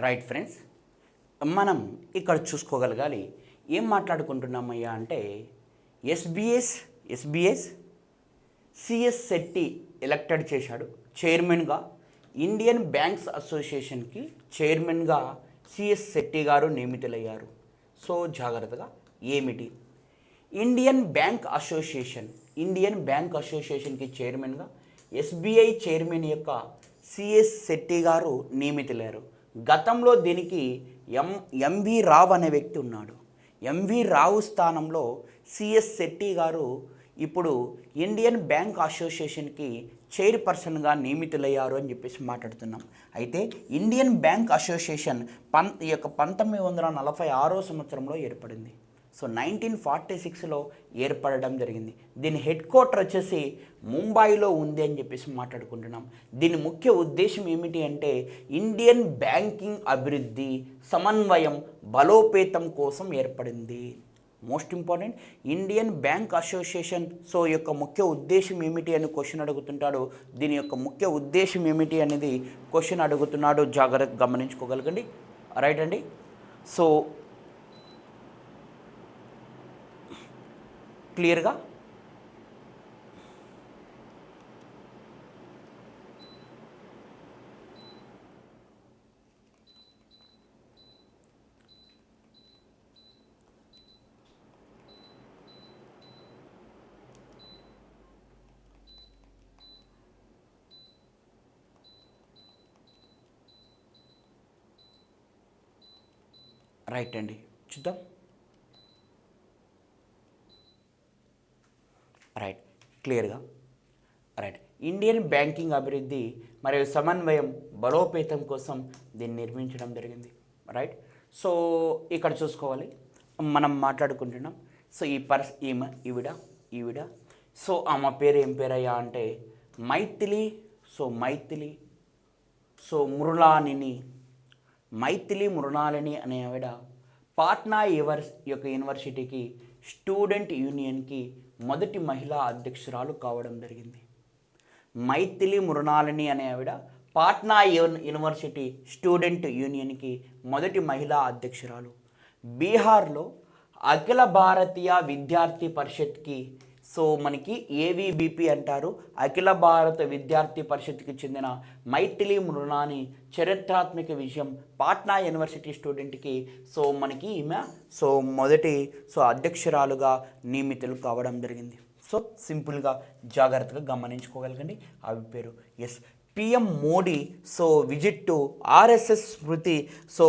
Right friends, మనం ఇక్కడ చూసుకోగలగాలి. ఏం మాట్లాడుకుంటున్నామయ్యా అంటే ఎస్బిఎస్ సిఎస్ శెట్టి ఎలక్టెడ్ చేశాడు చైర్మన్గా. ఇండియన్ బ్యాంక్స్ అసోసియేషన్కి చైర్మన్గా సిఎస్ శెట్టి గారు నియమితులయ్యారు. సో జాగ్రత్తగా ఏమిటి ఇండియన్ బ్యాంక్ అసోసియేషన్కి చైర్మన్గా ఎస్బీఐ చైర్మన్ యొక్క సిఎస్ శెట్టి గారు నియమితులయ్యారు. గతంలో దీనికి ఎంవి రావు అనే వ్యక్తి ఉన్నాడు. ఎంవి రావు స్థానంలో సిఎస్ శెట్టి గారు ఇప్పుడు ఇండియన్ బ్యాంక్ అసోసియేషన్కి చైర్పర్సన్గా నియమితులయ్యారు అని చెప్పేసి మాట్లాడుతున్నాం. అయితే ఇండియన్ బ్యాంక్ అసోసియేషన్ 1946 సంవత్సరంలో ఏర్పడింది. సో 1946లో ఏర్పడడం జరిగింది. దీని హెడ్ క్వార్టర్ వచ్చేసి ముంబైలో ఉంది అని చెప్పేసి మాట్లాడుకుంటున్నాం. దీని ముఖ్య ఉద్దేశం ఏమిటి అంటే ఇండియన్ బ్యాంకింగ్ అభివృద్ధి, సమన్వయం, బలోపేతం కోసం ఏర్పడింది. Most important Indian bank association so యొక్క ముఖ్య ఉద్దేశం ఏమిటి అని క్వశ్చన్ అడుగుతుంటాడు. దీని యొక్క ముఖ్య ఉద్దేశం ఏమిటి అనేది క్వశ్చన్ అడుగుతున్నాడు. జాగ్రత్తగా గమనించుకోగలగండి. రైట్ అండి. సో క్లియర్గా రైట్ అండి. చూద్దాం. రైట్, క్లియర్గా రైట్. ఇండియన్ బ్యాంకింగ్ అభివృద్ధి మరియు సమన్వయం, బలోపేతం కోసం దీన్ని నిర్మించడం జరిగింది. రైట్. సో ఇక్కడ చూసుకోవాలి, మనం మాట్లాడుకుంటున్నాం. సో ఈవిడ సో ఆమె పేరు ఏం పేరయ్యా అంటే మైథిలి మృణాలిని అనే ఆవిడ పాట్నా యూనివర్సిటీకి స్టూడెంట్ యూనియన్కి మొదటి మహిళా అధ్యక్షురాలు కావడం జరిగింది. మైథిలి మృణాలిని అనే ఆవిడ పాట్నా యూనివర్సిటీ స్టూడెంట్ యూనియన్కి మొదటి మహిళా అధ్యక్షురాలు. బీహార్లో అఖిల భారతీయ విద్యార్థి పరిషత్కి సో మనకి ఏవీబీపీ అంటారు. అఖిల భారత విద్యార్థి పరిషత్కి చెందిన మైథిలి మృణాని చరిత్రాత్మక విజయం. పాట్నా యూనివర్సిటీ స్టూడెంట్కి సో మనకి ఈమె సో మొదటి అధ్యక్షురాలుగా నియమితులు కావడం జరిగింది. సో సింపుల్గా జాగ్రత్తగా గమనించుకోగలగండి. ఆవి పేరు PM Modi so visit to RSS Smriti so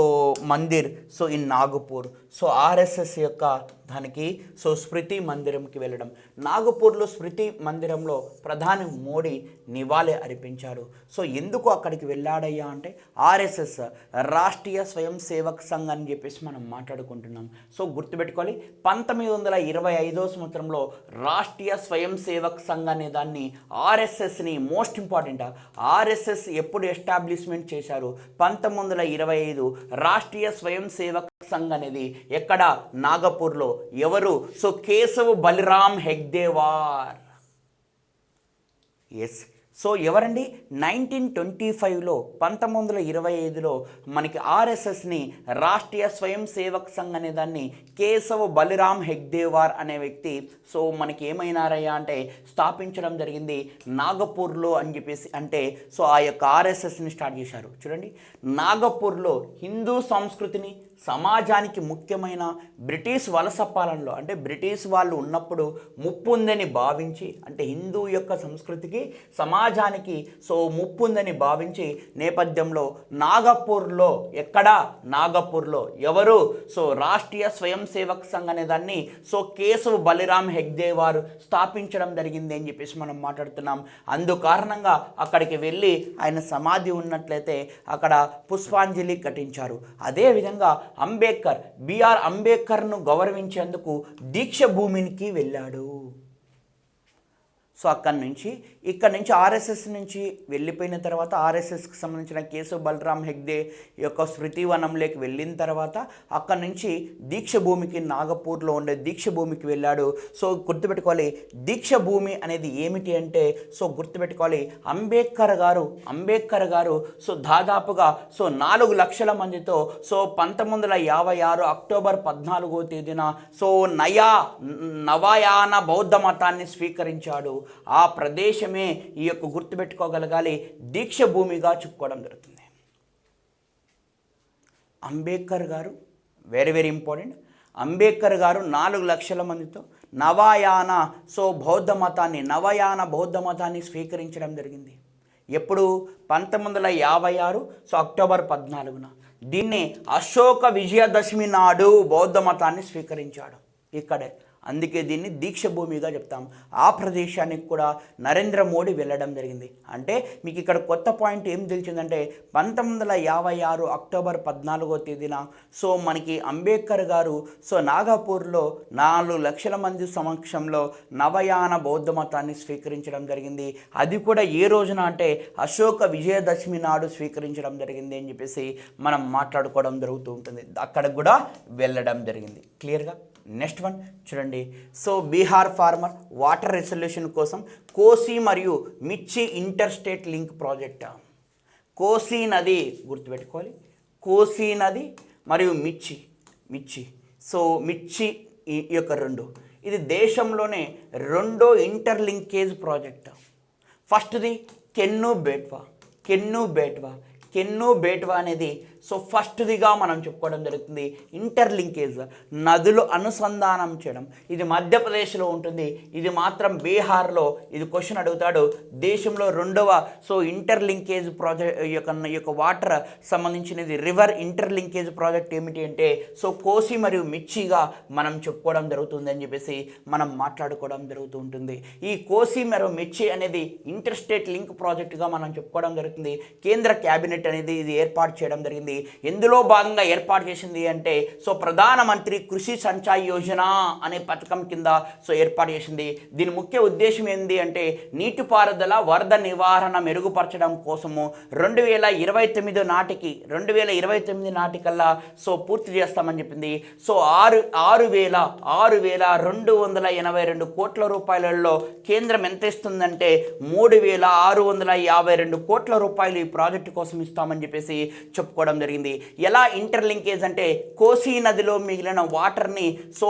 Mandir so in Nagpur. So RSS యొక్క దానికి సో స్మృతి మందిరంకి వెళ్ళడం. నాగపూర్లో స్మృతి మందిరంలో ప్రధాని మోడీ నివాళి అర్పించారు. సో ఎందుకు అక్కడికి వెళ్ళాడయ్యా అంటే ఆర్ఎస్ఎస్ రాష్ట్రీయ స్వయం సేవక్ సంఘ్ అని చెప్పేసి మనం మాట్లాడుకుంటున్నాం. సో గుర్తుపెట్టుకోవాలి, 1925 సంవత్సరంలో రాష్ట్రీయ స్వయం సేవక్ సంఘ్ అనే దాన్ని ఆర్ఎస్ఎస్ని మోస్ట్ ఇంపార్టెంట్ ఆర్ఎస్ఎస్ ఎప్పుడు ఎస్టాబ్లిష్మెంట్ చేశారు? 1925 రాష్ట్రీయ స్వయం సేవక్ సంఘ్ అనేది ఎక్కడ? నాగపూర్లో. ఎవరు? సో కేశవ్ బలిరామ్ హెగ్దేవార్. సో ఎవరండి? 1925లో 1925లో మనకి ఆర్ఎస్ఎస్ని రాష్ట్రీయ స్వయం సేవక్ సంఘ్ అనే దాన్ని కేశవ్ బలిరామ్ హెగ్దేవార్ అనే వ్యక్తి సో మనకి ఏమైనారయ్యా అంటే స్థాపించడం జరిగింది నాగపూర్లో అని చెప్పేసి. అంటే సో ఆ యొక్క ఆర్ఎస్ఎస్ని స్టార్ట్ చేశారు. చూడండి, నాగపూర్లో హిందూ సంస్కృతిని సమాజానికి ముఖ్యమైన బ్రిటిష్ వలస పాలనలో అంటే బ్రిటిష్ వాళ్ళు ఉన్నప్పుడు ముప్పు ఉందని భావించి అంటే హిందూ యొక్క సంస్కృతికి సమాజానికి సో ముప్పు ఉందని భావించి నేపథ్యంలో నాగపూర్లో నాగపూర్లో ఎవరు? సో రాష్ట్రీయ స్వయం సేవక్ సంఘ్ అనే దాన్ని సో కేశవ్ బలిరామ్ హెగ్దేవార్ స్థాపించడం జరిగింది అని చెప్పేసి మనం మాట్లాడుతున్నాం. అందుకారణంగా అక్కడికి వెళ్ళి ఆయన సమాధి ఉన్నట్లయితే అక్కడ పుష్పాంజలి ఘటించారు. అదేవిధంగా బిఆర్ అంబేద్కర్ను గౌరవించేందుకు దీక్ష భూమికి వెళ్ళాడు. సో అక్కడి నుంచి ఇక్కడ నుంచి ఆర్ఎస్ఎస్ నుంచి వెళ్ళిపోయిన తర్వాత ఆర్ఎస్ఎస్కి సంబంధించిన కేశవ్ బలరాం హెగ్డే యొక్క స్మృతివనంలోకి వెళ్ళిన తర్వాత అక్కడ నుంచి దీక్షభూమికి నాగపూర్లో ఉండే దీక్షభూమికి వెళ్ళాడు. సో గుర్తుపెట్టుకోవాలి, దీక్షభూమి అనేది ఏమిటి అంటే సో గుర్తుపెట్టుకోవాలి, అంబేద్కర్ గారు సో దాదాపుగా సో 4 లక్షల మందితో సో 1956 అక్టోబర్ 14వ తేదీన సో నవయాన బౌద్ధ మతాన్ని స్వీకరించాడు. ఆ ప్రదేశమే ఈ యొక్క గుర్తుపెట్టుకోగలగాలి దీక్షభూమిగా చెప్పుకోవడం జరుగుతుంది. అంబేద్కర్ గారు వెరీ వెరీ ఇంపార్టెంట్. అంబేద్కర్ గారు 4 లక్షల మందితో నవయాన బౌద్ధ మతాన్ని స్వీకరించడం జరిగింది. ఎప్పుడు? 1956 సో అక్టోబర్ 14న. దీన్ని అశోక విజయదశమి నాడు బౌద్ధ మతాన్ని స్వీకరించాడు ఇక్కడే. అందుకే దీన్ని దీక్షభూమిగా చెప్తాం. ఆ ప్రదేశానికి కూడా నరేంద్ర మోడీ వెళ్ళడం జరిగింది. అంటే మీకు ఇక్కడ కొత్త పాయింట్ ఏం తెలిసిందంటే 1956 అక్టోబర్ 14వ తేదీన సో మనకి అంబేద్కర్ గారు సో నాగపూర్లో 4 లక్షల మంది సమక్షంలో నవయాన బౌద్ధ మతాన్ని స్వీకరించడం జరిగింది. అది కూడా ఏ రోజున అంటే అశోక విజయదశమి నాడు స్వీకరించడం జరిగింది అని చెప్పేసి మనం మాట్లాడుకోవడం జరుగుతూ ఉంటుంది. అక్కడికి కూడా వెళ్ళడం జరిగింది. క్లియర్గా? నెక్స్ట్ వన్ చూడండి. So Bihar farmer water resolution కోసం కోసి మరియు మిర్చి ఇంటర్ స్టేట్ లింక్ ప్రాజెక్ట్. కోసి నది గుర్తుపెట్టుకోవాలి, కోసి నది మరియు మిర్చి సో మిర్చి ఈ యొక్క 2 ఇది దేశంలోనే 2వ ఇంటర్ లింకేజ్ ప్రాజెక్ట్. ఫస్ట్ది కెన్ను బేట్వా అనేది సో ఫస్ట్దిగా మనం చెప్పుకోవడం జరుగుతుంది. ఇంటర్ లింకేజ్ నదులు అనుసంధానం చేయడం. ఇది మధ్యప్రదేశ్లో ఉంటుంది, ఇది మాత్రం బీహార్లో. ఇది క్వశ్చన్ అడుగుతాడు. దేశంలో 2వ సో ఇంటర్ లింకేజ్ ప్రాజెక్ట్ యొక్క వాటర్ సంబంధించినది రివర్ ఇంటర్ లింకేజ్ ప్రాజెక్ట్ ఏమిటి అంటే సో కోసి మరియు మిర్చిగా మనం చెప్పుకోవడం జరుగుతుంది అని చెప్పేసి మనం మాట్లాడుకోవడం జరుగుతూ ఉంటుంది. ఈ కోసి మరియు మిర్చి అనేది ఇంటర్ స్టేట్ లింక్ ప్రాజెక్టుగా మనం చెప్పుకోవడం జరుగుతుంది. కేంద్ర క్యాబినెట్ అనేది ఇది ఏర్పాటు చేయడం జరిగింది. ఎందులో భాగంగా ఏర్పాటు చేసింది అంటే సో ప్రధానమంత్రి కృషి సంచాయ్ యోజన అనే పథకం కింద సో ఏర్పాటు చేసింది. దీని ముఖ్య ఉద్దేశం ఏంటి అంటే నీటిపారుదల వరద నివారణ మెరుగుపరచడం కోసము 2029 నాటికల్లా సో పూర్తి చేస్తామని చెప్పింది. సో 6,282 కోట్ల రూపాయలలో కేంద్రం ఎంత ఇస్తుందంటే 3,652 కోట్ల రూపాయలు ఈ ప్రాజెక్టు కోసం ఇస్తామని చెప్పేసి చెప్పుకోవడం జరిగింది. ఎలా ఇంటర్ లింకేజ్ అంటే కోసి నదిలో మిగిలిన వాటర్ని సో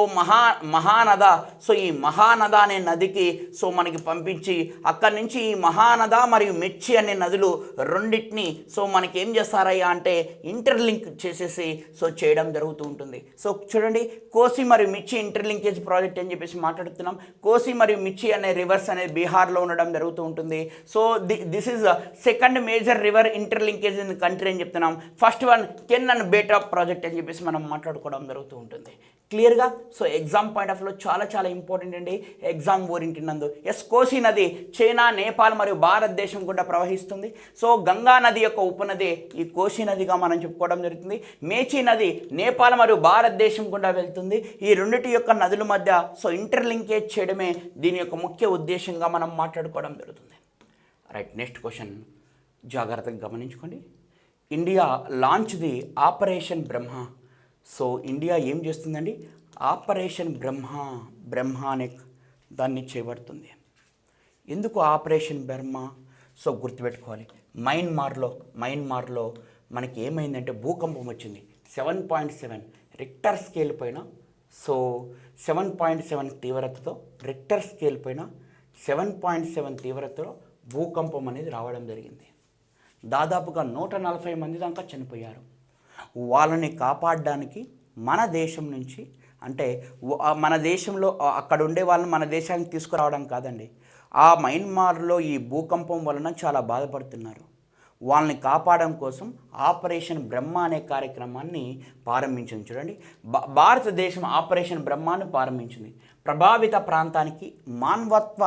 మహానద సో ఈ మహానద అనే నదికి సో మనకి పంపించి అక్కడి నుంచి ఈ మహానద మరియు మిర్చి అనే నదులు రెండింటిని సో మనకి ఏం చేస్తారయ్యా అంటే ఇంటర్ లింక్ చేసేసి సో చేయడం జరుగుతూ ఉంటుంది. సో చూడండి, కోసి మరియు మిర్చి ఇంటర్ లింకేజ్ ప్రాజెక్ట్ అని చెప్పేసి మాట్లాడుతున్నాం. కోసి మరియు మిర్చి అనే రివర్స్ అనేది బీహార్లో ఉండడం జరుగుతూ ఉంటుంది. So this is second major river inter linkage in country అని చెప్తున్నాం. First one can and beta project అని చెప్పేసి మనం మాట్లాడుకోవడం జరుగుతూ ఉంటుంది. క్లియర్గా? సో ఎగ్జామ్ పాయింట్ ఆఫ్ వ్యూలో చాలా ఇంపార్టెంట్ అండి. ఎగ్జామ్ ఓరియంటెడ్ నందు కోసి నది చైనా, నేపాల్ మరియు భారతదేశం గుండా ప్రవహిస్తుంది. సో గంగా నది యొక్క ఉపనది ఈ కోసి నదిగా మనం చెప్పుకోవడం జరుగుతుంది. మేచి నది నేపాల్ మరియు భారతదేశం గుండా వెళ్తుంది. ఈ రెండిటి యొక్క నదుల మధ్య సో ఇంటర్ లింకేజ్ చేయడమే దీని యొక్క ముఖ్య ఉద్దేశంగా మనం మాట్లాడుకోవడం జరుగుతుంది. రైట్, నెక్స్ట్ క్వశ్చన్ జాగ్రత్తగా గమనించుకోండి. India launch the operation Brahma. So India ఏం చేస్తుందండి? ఆపరేషన్ బ్రహ్మ అనే దాన్ని చేపడుతుంది. ఎందుకు ఆపరేషన్ బ్రహ్మ? సో గుర్తుపెట్టుకోవాలి, మయన్మార్లో మనకి ఏమైందంటే భూకంపం వచ్చింది. 7.7 రిక్టర్ స్కేల్ పైన సో 7.7 తీవ్రతతో రిక్టర్ స్కేల్ పైన 7.7 తీవ్రతలో భూకంపం అనేది రావడం జరిగింది. దాదాపుగా 140 మంది దాకా చనిపోయారు. వాళ్ళని కాపాడడానికి మన దేశం నుంచి అంటే మన దేశంలో అక్కడ ఉండే వాళ్ళని మన దేశానికి తీసుకురావడం కాదండి, ఆ మయన్మార్లో ఈ భూకంపం వలన చాలా బాధపడుతున్నారు. వాళ్ళని కాపాడడం కోసం ఆపరేషన్ బ్రహ్మ అనే కార్యక్రమాన్ని ప్రారంభించింది. చూడండి, భారతదేశం ఆపరేషన్ బ్రహ్మాన్ని ప్రారంభించింది. ప్రభావిత ప్రాంతానికి మానవత్వ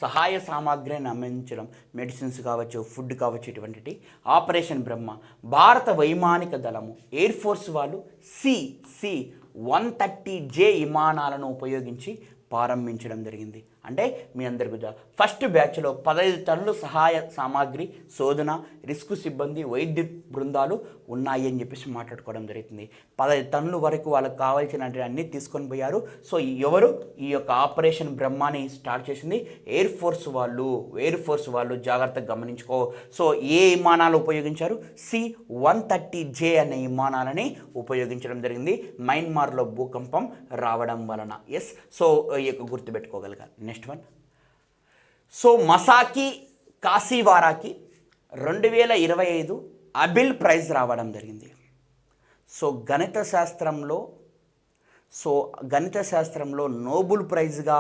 సహాయ సామాగ్రిని అందించడం, మెడిసిన్స్ కావచ్చు, ఫుడ్ కావచ్చు, ఇటువంటి ఆపరేషన్ బ్రహ్మ భారత వైమానిక దళము ఎయిర్ ఫోర్స్ వాళ్ళు C-130J విమానాలను ఉపయోగించి ప్రారంభించడం జరిగింది. అంటే మీ అందరికీ ఫస్ట్ బ్యాచ్లో 15 టన్నులు సహాయ సామాగ్రి, శోధన, రిస్క్ సిబ్బంది, వైద్య బృందాలు ఉన్నాయి అని చెప్పేసి మాట్లాడుకోవడం జరుగుతుంది. 15 టన్నుల వరకు వాళ్ళకి కావాల్సిన అన్నీ తీసుకొని పోయారు. సో ఎవరు ఈ యొక్క ఆపరేషన్ బ్రహ్మాని స్టార్ట్ చేసింది? ఎయిర్ ఫోర్స్ వాళ్ళు జాగ్రత్తగా గమనించుకో. సో ఏ విమానాలు ఉపయోగించారు? C-130J అనే విమానాలని ఉపయోగించడం జరిగింది మయన్మార్లో భూకంపం రావడం వలన. ఎస్, సో ఈ యొక్క గుర్తుపెట్టుకోగలగాలి. Next one, so Masaki Kashiwara 2025 Abel prize రావడం జరిగింది. సో గణిత శాస్త్రంలో నోబెల్ ప్రైజ్గా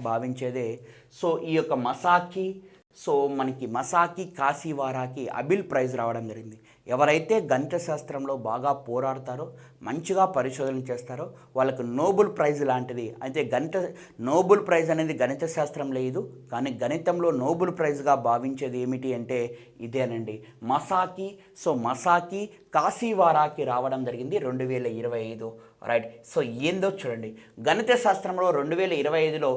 భావించేదే సో ఈ యొక్క మసాకి కాసివారాకి అబిల్ ప్రైజ్ రావడం జరిగింది. ఎవరైతే గణిత శాస్త్రంలో బాగా పోరాడతారో, మంచిగా పరిశోధన చేస్తారో వాళ్ళకు నోబెల్ ప్రైజ్ లాంటిది. అయితే నోబెల్ ప్రైజ్ అనేది గణిత శాస్త్రం లేదు, కానీ గణితంలో నోబెల్ ప్రైజ్గా భావించేది ఏమిటి అంటే ఇదేనండి, మసాకి కాసివారాకి రావడం జరిగింది 2025. రైట్. సో ఏందో చూడండి, గణిత శాస్త్రంలో 2025లో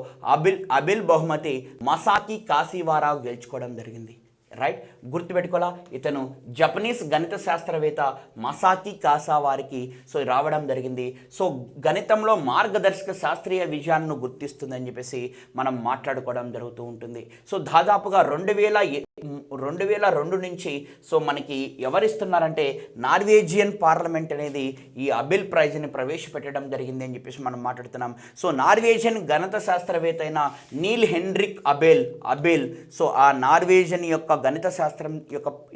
అబిల్ బహుమతి మసాకి కాసివారా గెలుచుకోవడం జరిగింది. రైట్, గుర్తుపెట్టుకోవాలా, ఇతను జపనీస్ గణిత శాస్త్రవేత్త మసాకి కాసావారికి సో రావడం జరిగింది. సో గణితంలో మార్గదర్శక శాస్త్రీయ విజయాన్ని గుర్తిస్తుందని చెప్పేసి మనం మాట్లాడుకోవడం జరుగుతూ ఉంటుంది. సో దాదాపుగా 2002 నుంచి సో మనకి ఎవరిస్తున్నారంటే నార్వేజియన్ పార్లమెంట్ అనేది ఈ అబిల్ ప్రైజ్ని ప్రవేశపెట్టడం జరిగింది అని చెప్పేసి మనం మాట్లాడుతున్నాం. సో నార్వేజియన్ గణిత శాస్త్రవేత్త అయిన నీల్ హెన్రిక్ అబెల్ సో ఆ నార్వేజియన్ యొక్క గణిత శాస్త్రం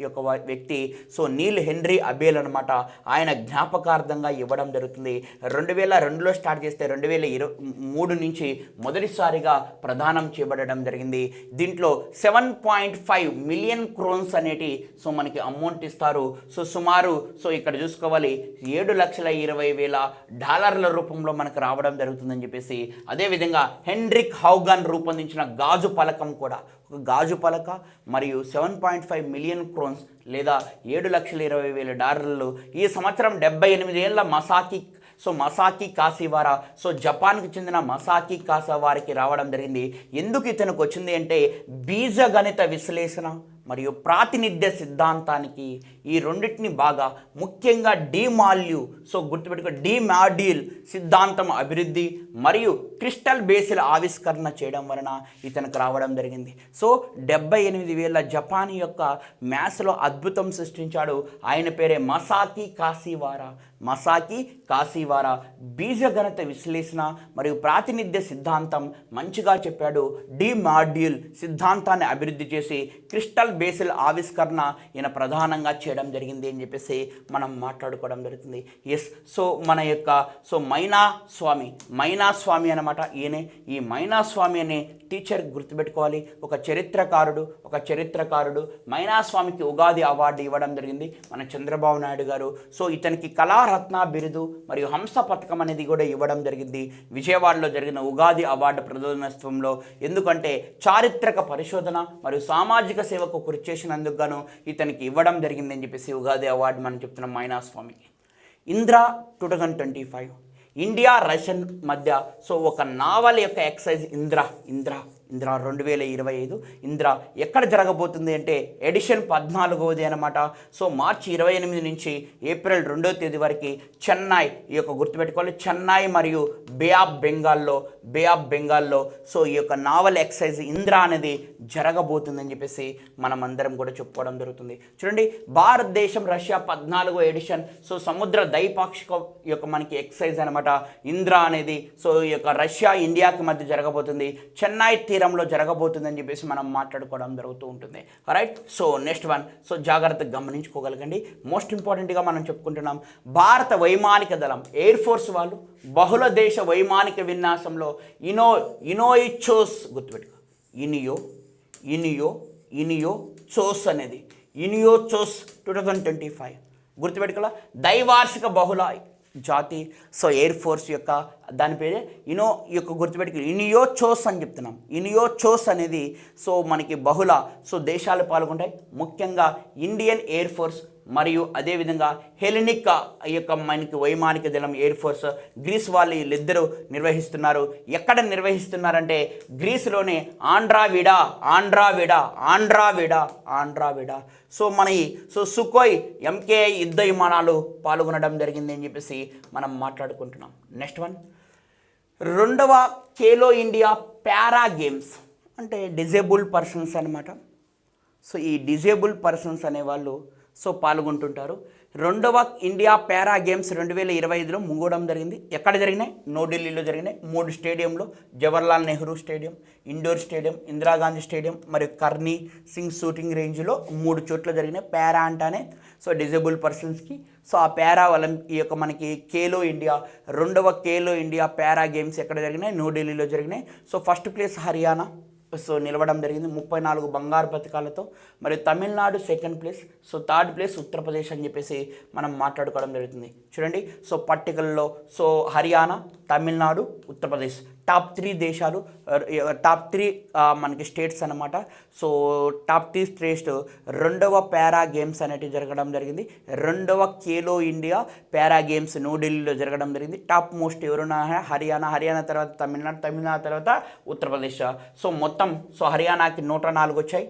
యొక్క వ్యక్తి సో నీల్ హెన్రీ అబెల్ అనమాట. ఆయన జ్ఞాపకార్థంగా ఇవ్వడం జరుగుతుంది. 2002లో స్టార్ట్ చేస్తే 2023 నుంచి మొదటిసారిగా ప్రదానం చేయబడడం జరిగింది. దీంట్లో 7.5 మిలియన్ క్రోన్స్ అనేటి సో మనకి అమౌంట్ ఇస్తారు. సో సుమారు సో ఇక్కడ చూసుకోవాలి $7,20,000 రూపంలో మనకు రావడం జరుగుతుందని చెప్పేసి. అదేవిధంగా హెన్రిక్ హౌగన్ రూపొందించిన గాజు పలకం కూడా, ఒక గాజు పలక మరియు 7.5 మిలియన్ క్రోన్స్ లేదా $7,20,000 ఈ సంవత్సరం 78 ఏళ్ల మసాకి కాసివారా సో జపాన్కి చెందిన మసాకి కాసావారికి రావడం జరిగింది. ఎందుకు ఇతనికి వచ్చింది అంటే బీజగణిత విశ్లేషణ మరియు ప్రాతినిధ్య సిద్ధాంతానికి ఈ రెండింటిని బాగా ముఖ్యంగా డిమాడ్యూల్ సిద్ధాంతం అభివృద్ధి మరియు క్రిస్టల్ బేస్ల ఆవిష్కరణ చేయడం వలన ఇతనికి రావడం జరిగింది. సో 78,000 జపానీ యొక్క మ్యాథ్స్లో అద్భుతం సృష్టించాడు. ఆయన పేరే మసాకి కాసివారా. బీజగణిత విశ్లేషణ మరియు ప్రాతినిధ్య సిద్ధాంతం మంచిగా చెప్పాడు. డిమాడ్యూల్ సిద్ధాంతాన్ని అభివృద్ధి చేసి క్రిస్టల్ బేస్ల ఆవిష్కరణ ఈయన ప్రధానంగా చేయడం జరిగింది అని చెప్పేసి మనం మాట్లాడుకోవడం జరుగుతుంది. ఎస్, సో మన యొక్క మైనా స్వామి అనమాట. ఈయనే ఈ మైనా స్వామి అనే టీచర్ గుర్తుపెట్టుకోవాలి. ఒక చరిత్రకారుడు మైనా స్వామికి ఉగాది అవార్డు ఇవ్వడం జరిగింది మన చంద్రబాబు నాయుడు గారు. సో ఇతనికి కళారత్న బిరుదు మరియు హంస పథకం అనేది కూడా ఇవ్వడం జరిగింది విజయవాడలో జరిగిన ఉగాది అవార్డు ప్రదానోత్సవంలో. ఎందుకంటే చారిత్రక పరిశోధన మరియు సామాజిక సేవకు కృషి చేసినందుకు గాను ఇతనికి ఇవ్వడం జరిగింది అని చెప్పేసి ఉగాది అవార్డు మనం చెప్తున్నాం మైనా స్వామికి. ఇంద్రా 2025 ఇండియా రష్యన్ మధ్య సో ఒక నావల్ యొక్క ఎక్సైజ్ ఇంద్రా 2025 ఇంద్రా ఎక్కడ జరగబోతుంది అంటే ఎడిషన్ 14వది అనమాట. సో మార్చి 28 నుంచి ఏప్రిల్ 2వ తేదీ వరకు చెన్నై, ఈ యొక్క గుర్తుపెట్టుకోవాలి, చెన్నై మరియు బే ఆఫ్ బెంగాల్లో సో ఈ యొక్క నావల్ ఎక్సైజ్ ఇంద్రా అనేది జరగబోతుందని చెప్పేసి మనం అందరం కూడా చెప్పుకోవడం జరుగుతుంది. చూడండి, భారతదేశం రష్యా 14వ ఎడిషన్ సో సముద్ర ద్వైపాక్షిక యొక్క మనకి ఎక్సైజ్ అనమాట ఇంద్రా అనేది. సో ఈ యొక్క రష్యా ఇండియాకి మధ్య జరగబోతుంది, చెన్నై తీరంలో జరగబోతుందని చెప్పేసి మనం మాట్లాడుకోవడం జరుగుతూ ఉంటుంది. Right. So next one, so జాగ్రత్తగా గమనించుకోగలగండి. మోస్ట్ ఇంపార్టెంట్గా మనం చెప్పుకుంటున్నాం భారత వైమానిక దళం ఎయిర్ ఫోర్స్ వాళ్ళు బహుళ దేశ వైమానిక విన్యాసంలో ఇనోయిచోస్ గుర్తుపెట్టుకో, ఇనియోచోస్ అనేది ఇనియోచోస్ 2025 గుర్తుపెట్టుకోవాలా. ద్వైవార్షిక బహుళ జాతి సో ఎయిర్ ఫోర్స్ యొక్క దాని పేరే గుర్తుపెట్టుకుని ఇనియోచోస్ అని చెప్తున్నాం. ఇనియోచోస్ అనేది సో మనకి బహుళ సో దేశాలు పాల్గొంటాయి. ముఖ్యంగా ఇండియన్ ఎయిర్ ఫోర్స్, మరియు అదేవిధంగా హెలెనిక్ ఈ యొక్క మనకి వైమానిక దళం ఎయిర్ ఫోర్స్ గ్రీస్ వాళ్ళు వీళ్ళిద్దరూ నిర్వహిస్తున్నారు. ఎక్కడ నిర్వహిస్తున్నారంటే గ్రీసులోనే ఆండ్రావిడా. సో సుఖోయ్ ఎంకేఐ యుద్ధ విమానాలు పాల్గొనడం జరిగింది అని చెప్పేసి మనం మాట్లాడుకుంటున్నాం. నెక్స్ట్ వన్, 2వ ఖేలో ఇండియా పారా గేమ్స్ అంటే డిజేబుల్ పర్సన్స్ అనమాట. సో ఈ డిజేబుల్ పర్సన్స్ అనేవాళ్ళు పాల్గొంటుంటారు. 2వ ఇండియా పారా గేమ్స్ 2025లో ముగియడం జరిగింది. ఎక్కడ జరిగినాయి? న్యూఢిల్లీలో జరిగినాయి. 3 స్టేడియంలో, Jawaharlal Nehru stadium, indoor stadium, Indira Gandhi stadium మరియు కర్నీ సింగ్ షూటింగ్ రేంజ్లో 3 చోట్ల జరిగినాయి. పారా అంటానే డిజేబుల్ పర్సన్స్కి. ఆ పారా ఈ యొక్క మనకి ఖేలో ఇండియా 2వ ఖేలో ఇండియా పారా గేమ్స్ ఎక్కడ జరిగినాయి? న్యూఢిల్లీలో జరిగినాయి. ఫస్ట్ ప్లేస్ హర్యానా నిలవడం జరిగింది 34 బంగారు పథకాలతో. మరియు Tamil Nadu second place. Third place Uttar Pradesh అని చెప్పేసి మనం మాట్లాడుకోవడం జరుగుతుంది. చూడండి, పట్టికల్లో హర్యానా, తమిళనాడు, ఉత్తరప్రదేశ్ టాప్ 3 దేశాలు, టాప్ 3 మనకి స్టేట్స్ అనమాట. టాప్ 3 స్టేట్స్ 2వ పారా గేమ్స్ అనేటివి జరగడం జరిగింది. 2వ ఖేలో ఇండియా పారా గేమ్స్ న్యూఢిల్లీలో జరగడం జరిగింది. టాప్ మోస్ట్ ఎవరున్నా హర్యానా తర్వాత తమిళనాడు తర్వాత ఉత్తరప్రదేశ్. మొత్తం హర్యానాకి 104 వచ్చాయి.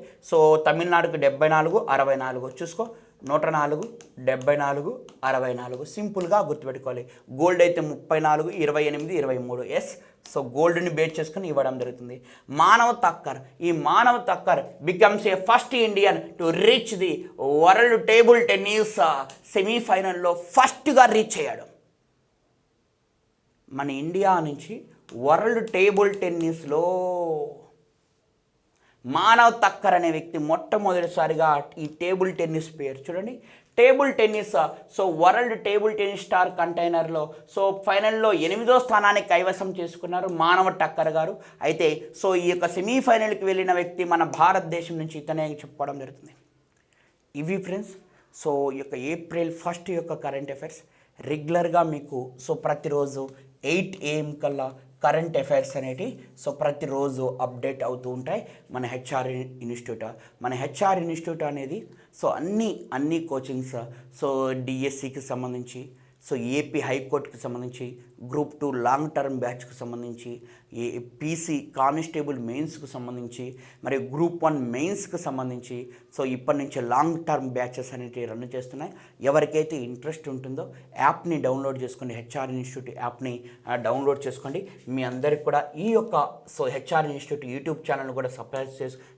తమిళనాడుకి 74, 64 చూసుకో. 104, 74, 64 సింపుల్గా గుర్తుపెట్టుకోవాలి. గోల్డ్ అయితే 34, 28, 23. ఎస్. గోల్డ్ని బేస్ చేసుకుని ఇవ్వడం జరుగుతుంది. మానవ్ తక్కర్, ఈ Manav Thakkar becomes a first Indian to reach the world table tennis సెమీఫైనల్లో ఫస్ట్గా రీచ్ అయ్యాడు. మన ఇండియా నుంచి వరల్డ్ టేబుల్ టెన్నిస్లో మానవ్ తక్కర్ అనే వ్యక్తి మొట్టమొదటిసారిగా ఈ టేబుల్ టెన్నిస్ పేరు చూడండి. Table tennis world table tennis star కంటైనర్లో ఫైనల్లో 8వ స్థానాన్ని కైవసం చేసుకున్నారు మానవ్ తక్కర్ గారు. అయితే ఈ యొక్క సెమీఫైనల్కి వెళ్ళిన వ్యక్తి మన భారతదేశం నుంచి ఇతనే చెప్పుకోవడం జరుగుతుంది. ఇవి ఫ్రెండ్స్ ఈ యొక్క ఏప్రిల్ 1 యొక్క కరెంట్ అఫైర్స్. రెగ్యులర్గా మీకు ప్రతిరోజు 8 AM కల్లా కరెంట్ అఫైర్స్ అనేవి ప్రతిరోజు అప్డేట్ అవుతూ ఉంటాయి మన హెచ్ఆర్ ఇన్స్టిట్యూట్ అనేది అన్ని కోచింగ్స్ డిఎస్సికి సంబంధించి ఏపీ హైకోర్టుకి సంబంధించి గ్రూప్ 2 లాంగ్ టర్మ్ బ్యాచ్కి సంబంధించి పీసీ కానిస్టేబుల్ మెయిన్స్కి సంబంధించి మరియు గ్రూప్ 1 మెయిన్స్కి సంబంధించి ఇప్పటి నుంచి లాంగ్ టర్మ్ బ్యాచెస్ అనేవి రన్ చేస్తున్నాయి. ఎవరికైతే ఇంట్రెస్ట్ ఉంటుందో యాప్ని డౌన్లోడ్ చేసుకోండి. హెచ్ఆర్ ఇన్స్టిట్యూట్ యాప్ని డౌన్లోడ్ చేసుకోండి. మీ అందరికి కూడా ఈ యొక్క హెచ్ఆర్ ఇన్స్టిట్యూట్ యూట్యూబ్ ఛానల్ కూడా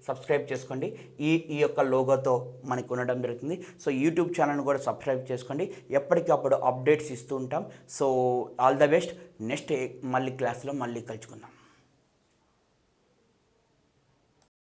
సబ్స్క్రైబ్ చేసుకోండి. ఈ యొక్క లోగోతో మనకు ఉండడం జరుగుతుంది. యూట్యూబ్ ఛానల్ కూడా సబ్స్క్రైబ్ చేసుకోండి. ఎప్పటికప్పుడు అప్డేట్స్ ఇస్తూ ఉంటాం. All the best. నెక్స్ట్ మళ్ళీ క్లాస్లో మళ్ళీ కలుసుకుందాం.